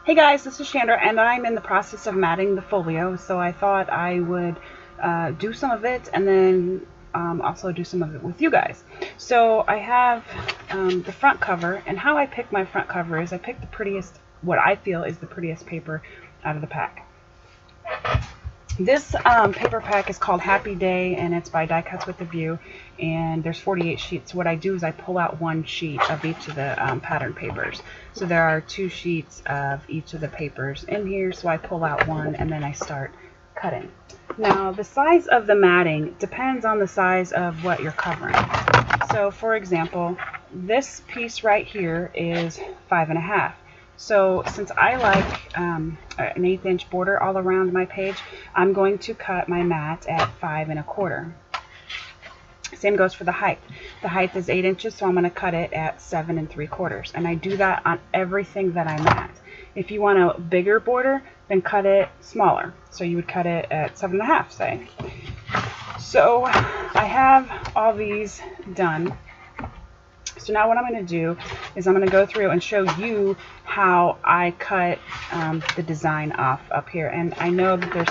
Hey guys, this is Chandra, and I'm in the process of matting the folio, so I thought I would do some of it and then also do some of it with you guys. So I have the front cover, and how I pick my front cover is I pick the prettiest, what I feel is the prettiest paper out of the pack. This paper pack is called Happy Day, and it's by Die Cuts with a View, and there's 48 sheets. What I do is I pull out one sheet of each of the pattern papers. So there are 2 sheets of each of the papers in here, so I pull out one and then I start cutting. Now the size of the matting depends on the size of what you're covering. So for example, this piece right here is 5.5. So since I like an 1/8 inch border all around my page, I'm going to cut my mat at 5.25. Same goes for the height. The height is 8 inches, so I'm going to cut it at 7 3/4. And I do that on everything that I mat. If you want a bigger border, then cut it smaller. So you would cut it at 7.5, say. So I have all these done. So now what I'm going to do is I'm going to go through and show you how I cut the design off up here. And I know that there's,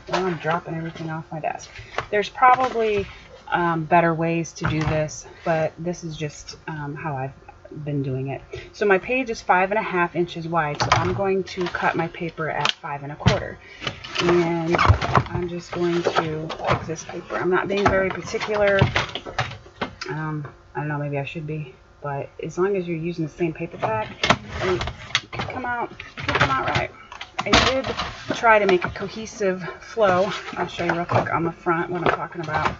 well, I'm dropping everything off my desk. There's probably better ways to do this, but this is just how I've been doing it. So my page is 5.5 inches wide, so I'm going to cut my paper at 5.25. And I'm just going to pick this paper. I'm not being very particular. I don't know, maybe I should be, but as long as you're using the same paper pack, it can come out right. I did try to make a cohesive flow. I'll show you real quick on the front what I'm talking about.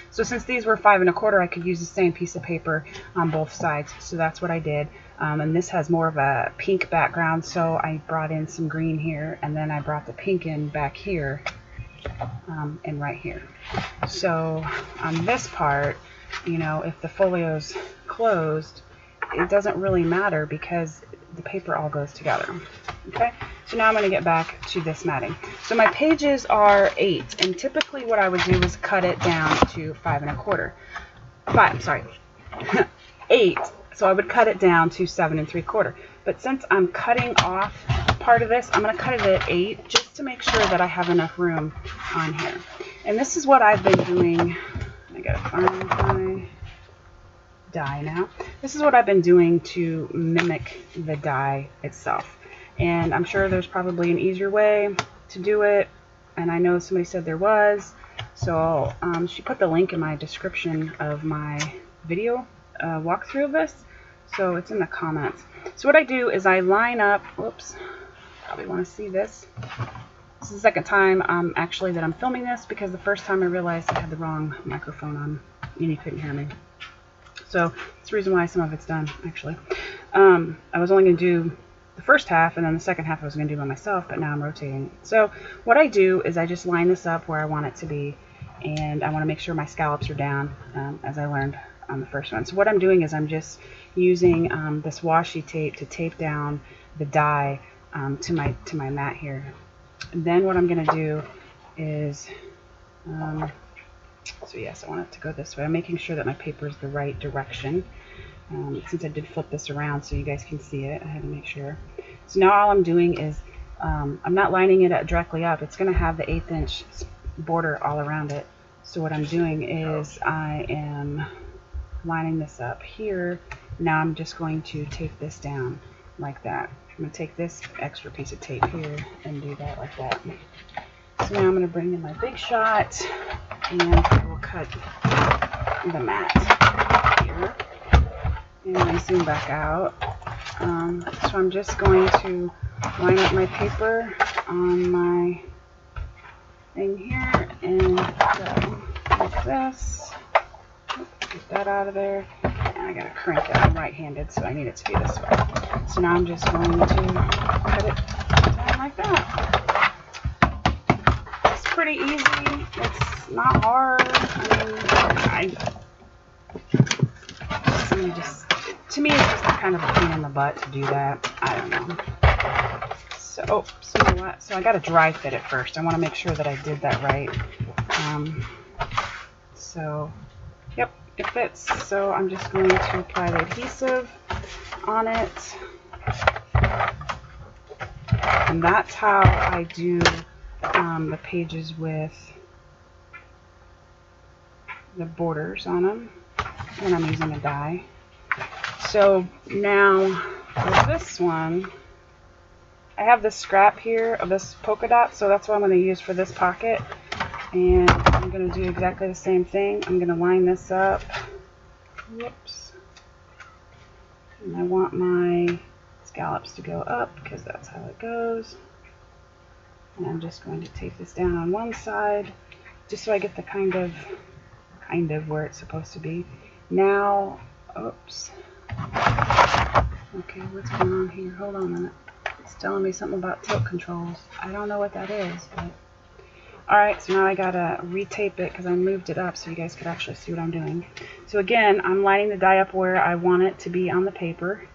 So since these were 5.25, I could use the same piece of paper on both sides. So that's what I did. And this has more of a pink background, so I brought in some green here, and then I brought the pink in back here and right here. So on this part, you know, if the folio's closed, it doesn't really matter because the paper all goes together. Okay, so now I'm going to get back to this matting. So my pages are 8, and typically what I would do is cut it down to 5.25. 8. So I would cut it down to 7 3/4. But since I'm cutting off part of this, I'm going to cut it at 8 just to make sure that I have enough room on here. And this is what I've been doing. I gotta find my die now. This is what I've been doing to mimic the die itself. And I'm sure there's probably an easier way to do it. And I know somebody said there was. So she put the link in my description of my video walkthrough of this. So it's in the comments. So what I do is I line up, whoops, probably want to see this. This is the second time actually that I'm filming this, because the first time I realized I had the wrong microphone on and you couldn't hear me. So that's the reason why some of it's done, actually. I was only going to do the first half, and then the second half I was going to do by myself, but now I'm rotating. So what I do is I just line this up where I want it to be, and I want to make sure my scallops are down, as I learned on the first one. So what I'm doing is I'm just using this washi tape to tape down the die to my mat here. And then what I'm going to do is, so yes, I want it to go this way. I'm making sure that my paper is the right direction. Since I did flip this around so you guys can see it, I had to make sure. So now all I'm doing is, I'm not lining it directly up. It's going to have the 1/8 inch border all around it. So what I'm doing is I am lining this up here. Now I'm just going to tape this down like that. I'm going to take this extra piece of tape here and do that like that. So now I'm going to bring in my big shot, and I will cut the mat here. And I zoom back out. So I'm just going to line up my paper on my thing here and go like this. Get that out of there. And I gotta crank it. I'm right-handed, so I need it to be this way. So now I'm just going to cut it down like that. It's pretty easy. It's not hard. To me, it's just kind of a pain in the butt to do that. I don't know. So, so you know what? So I got to dry fit it first. I want to make sure that I did that right. So, yep, it fits. So I'm just going to apply the adhesive on it. And that's how I do the pages with the borders on them when I'm using a die. So now for this one, I have this scrap here of this polka dot, so that's what I'm going to use for this pocket. And I'm going to do exactly the same thing. I'm going to line this up. Whoops. And I want my scallops to go up because that's how it goes. And I'm just going to tape this down on one side just so I get the kind of where it's supposed to be. Now, oops. Okay, what's going on here? Hold on a minute. It's telling me something about tilt controls. I don't know what that is, but alright, so now I gotta retape it because I moved it up so you guys could actually see what I'm doing. So again, I'm lining the die up where I want it to be on the paper.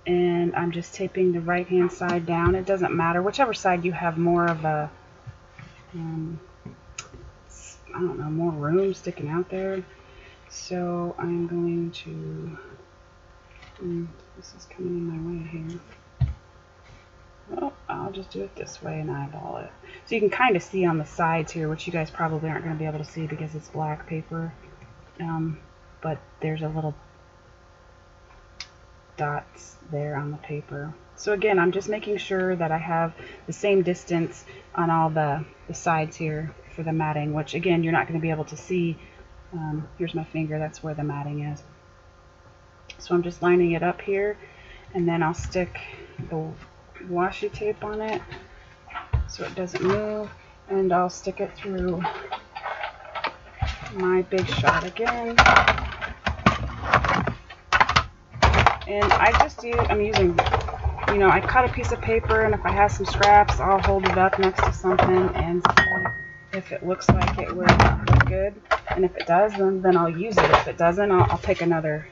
And I'm just taping the right hand side down. It doesn't matter. Whichever side you have more of a, I don't know, more room sticking out there. So I'm going to, this is coming in my way here. Well, I'll just do it this way and eyeball it. So you can kind of see on the sides here, which you guys probably aren't going to be able to see because it's black paper. But there's a little dots there on the paper. So again, I'm just making sure that I have the same distance on all the sides here for the matting, which again, you're not going to be able to see. Here's my finger, that's where the matting is. So I'm just lining it up here, and then I'll stick the washi tape on it so it doesn't move, and I'll stick it through my big shot again. And I'm using, you know, I cut a piece of paper, and if I have some scraps, I'll hold it up next to something and see if it looks like it would look good. And if it does, then I'll use it. If it doesn't, I'll pick another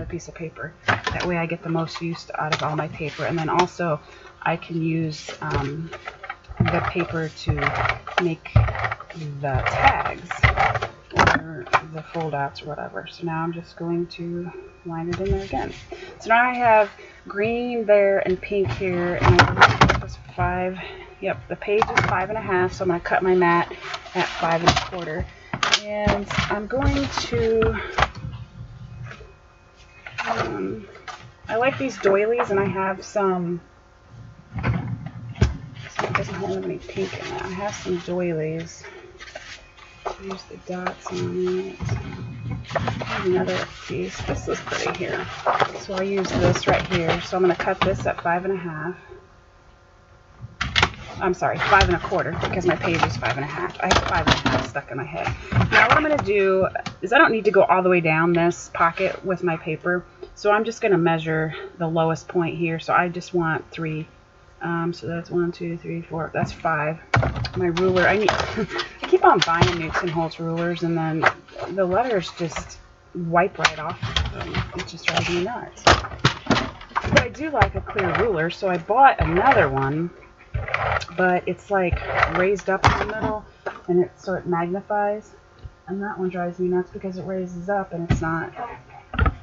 piece of paper. That way I get the most use out of all my paper. And then also I can use the paper to make the tags or the fold outs or whatever. So now I'm just going to line it in there again. So now I have green there and pink here, and I believe it was 5. Yep, the page is 5.5, so I'm going to cut my mat at 5 1/4. And I'm going to, I like these doilies, and I have some, so it doesn't have any pink in it. I have some doilies. Here's the dots on it. Another piece. This is pretty here. So I'll use this right here. So I'm going to cut this at 5.5. I'm sorry, 5 1/4, because my page is 5.5. I have 5.5 stuck in my head. Now what I'm going to do is I don't need to go all the way down this pocket with my paper. So I'm just going to measure the lowest point here. So I just want 3. So that's 1, 2, 3, 4. That's 5. My ruler. I keep on buying Newton Holtz rulers, and then the letters just wipe right off. It just drives me nuts. But I do like a clear ruler, so I bought another one. But it's like raised up in the middle, and so it magnifies. And that one drives me nuts because it raises up and it's not.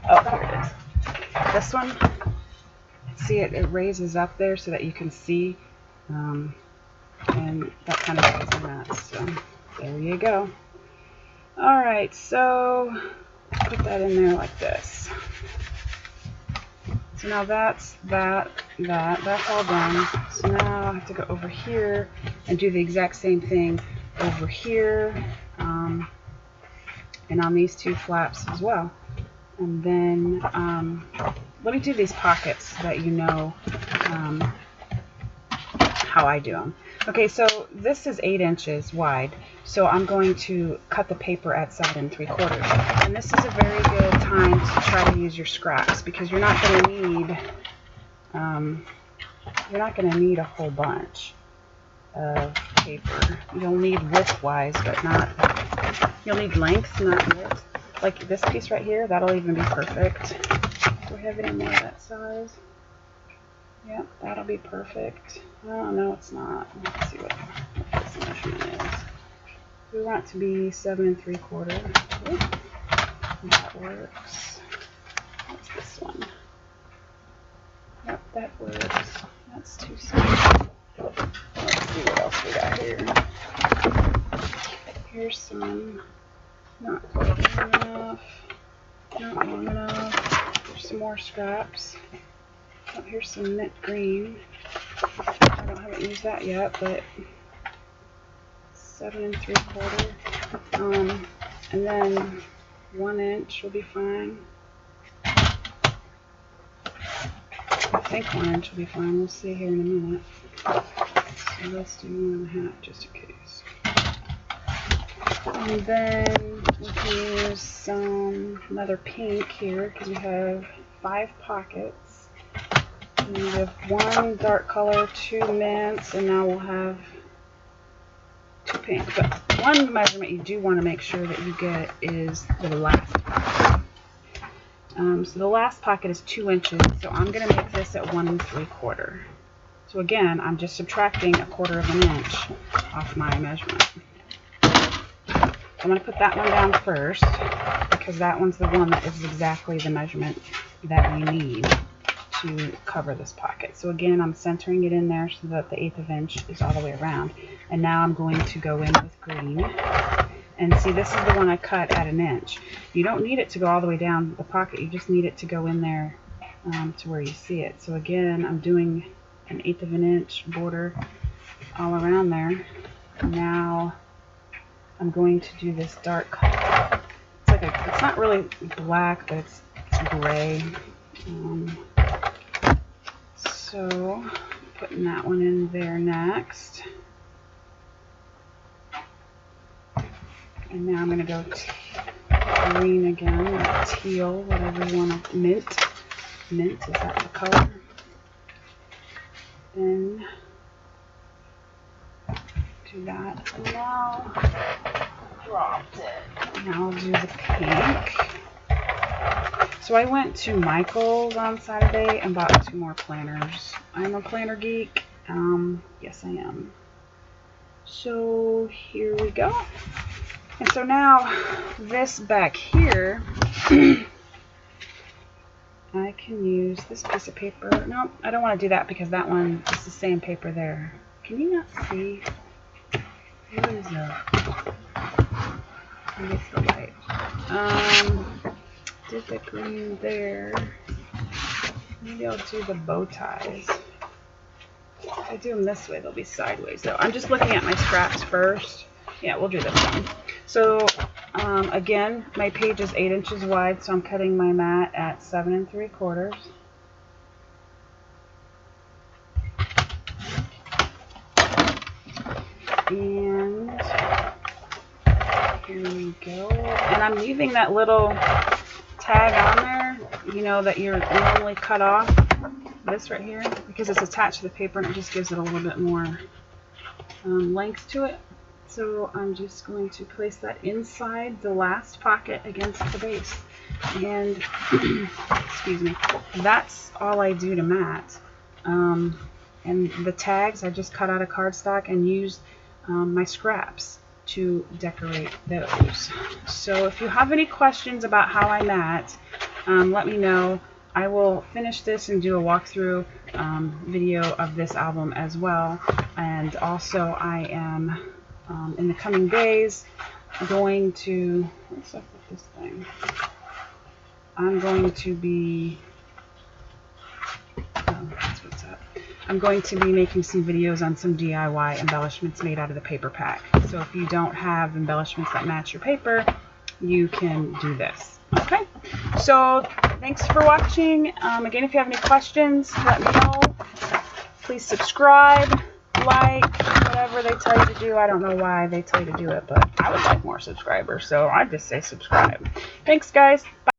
Oh, here it is. This one. See it raises up there so that you can see, and that kind of drives me nuts. So there you go. All right, so put that in there like this. So now that's all done. So now I have to go over here and do the exact same thing over here, and on these 2 flaps as well. And then let me do these pockets so that you know how I do them. Okay, so this is 8 inches wide, so I'm going to cut the paper at 7 3/4. And this is a very good time to try to use your scraps, because you're not going to need a whole bunch of paper. You'll need width-wise, but not. You'll need length, not width. Like this piece right here, that'll even be perfect. Do we have any more of that size? Yep, that'll be perfect. Oh, no, it's not. Let's see what this measurement is. We want it to be 7 3/4. That works. What's this one? Yep, that works. That's too small. Let's see what else we got here. Here's some, not quite long enough, not long enough. There's some more scraps. Oh, here's some mint green. I haven't used that yet, but 7 3/4. And then 1 inch will be fine. I think 1 inch will be fine. We'll see here in a minute. So let's do 1 1/2 just in case. And then we can use another pink here because we have 5 pockets. And we have 1 dark color, 2 mints, and now we'll have 2 pink. But one measurement you do want to make sure that you get is the last pocket. So the last pocket is 2 inches, so I'm going to make this at 1 3/4. So again, I'm just subtracting 1/4 of an inch off my measurement. I'm going to put that one down first because that one's the one that is exactly the measurement that we need to cover this pocket. So again, I'm centering it in there so that the 1/8 of an inch is all the way around. And now I'm going to go in with green. And see, this is the one I cut at 1 inch. You don't need it to go all the way down the pocket. You just need it to go in there to where you see it. So again, I'm doing an 1/8 of an inch border all around there. Now I'm going to do this dark color. It's not really black, but it's gray. So putting that one in there next. And now I'm going to go green again, or teal, whatever you want to, mint. Mint, is that the color? Then do that. And now dropped it. Now I'll do the pink. So I went to Michael's on Saturday and bought 2 more planners. I'm a planner geek. Yes, I am. So here we go. And so now this back here, I can use this piece of paper. No, I don't want to do that because that one is the same paper there. Can you not see? What is that? Maybe it's the light. Did the green there. Maybe I'll do the bow ties. If I do them this way, they'll be sideways. So I'm just looking at my scraps first. Yeah, we'll do this one. So again, my page is 8 inches wide, so I'm cutting my mat at 7 3/4. And here we go. And I'm leaving that little tag on there, you know, that you're normally cut off. This right here, because it's attached to the paper and it just gives it a little bit more length to it. So I'm just going to place that inside the last pocket against the base. And, excuse me, that's all I do to mat. And the tags I just cut out of cardstock and used my scraps to decorate those. So if you have any questions about how I mat, let me know. I will finish this and do a walkthrough video of this album as well. And also I am in the coming days going to, what's up with this thing? I'm going to be, that's what's up. I'm going to be making some videos on some DIY embellishments made out of the paper pack. So if you don't have embellishments that match your paper, you can do this. Okay, so thanks for watching. Again, if you have any questions, let me know. Please subscribe, like, whatever they tell you to do. I don't know why they tell you to do it, but I would like more subscribers, so I just say subscribe. Thanks, guys. Bye.